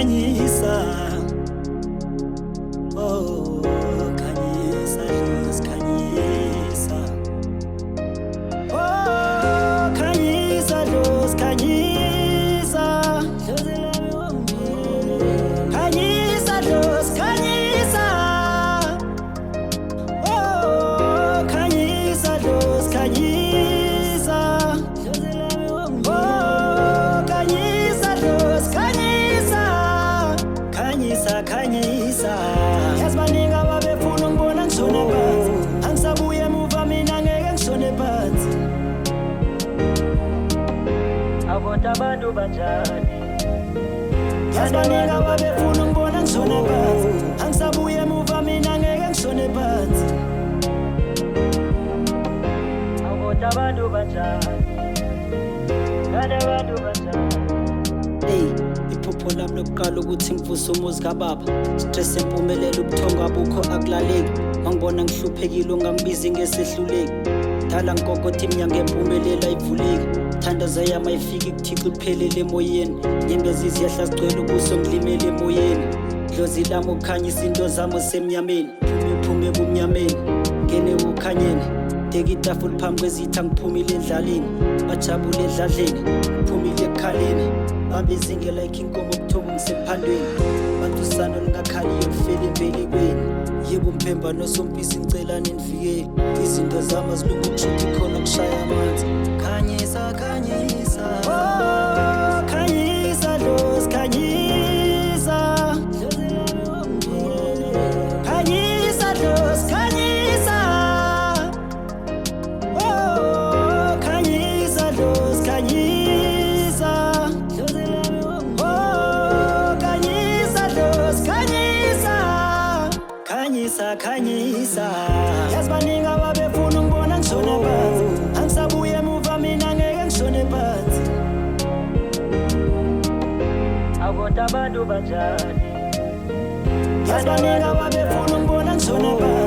khanyisa oh khanyisa khanyisa oh khanyisa khanyisa khanyisa khanyisa oh khanyisa khanyisa khanyisa yazibaningi ababefuna ngibona ngishone phansi angisabuye emuva mina ngeke ngishone phansi abona abantu banjani yazibaningi ababefuna ngibona ngishone phansi angisabuye emuva mina ngeke ngishone phansi abona abantu banjani ngane abantu banjani iphupho lami lokuqala ukuthi ngivuse umuzi kababa stress empumelelo ubuthongo abukho akulaleki mangibona ngihluphekile ungangibizi ngesehluleki dala ngikokotha iminyanga empumelelo ayivuleki thandaza yami ayifiki kuthixo iphelele emoyeni nyembezi ziyahla zigcwele ubuso ngilimele emoyeni dlozi lami ukukhanyisa into zami osemnyameni phume ebumnyameni ngene ukhanyeni deka itafula phambi kwezitha ngiphumile endlaleni bajabule edladleni ngiphumile ekhaleni bambe izinge like inkomo buthongo ngisephandweni bantu usano lingakhali yokufela embelekweni yebo umphemba nosompisi ngicelane nivikele izinto zami azilunga ukushuthi khona kushaya amanzi khanyisa khanyisa oh khanyisa los khanyisa khanyisa los khanyisa oh khanyisa los khanyisa khanyisa yazibaningi ababefuna ngibona ngishone phansi angisabuye emuva mina ngeke ngishone phansi abona abantu banjani yazibaningi ababefuna ngibona ngishone phansi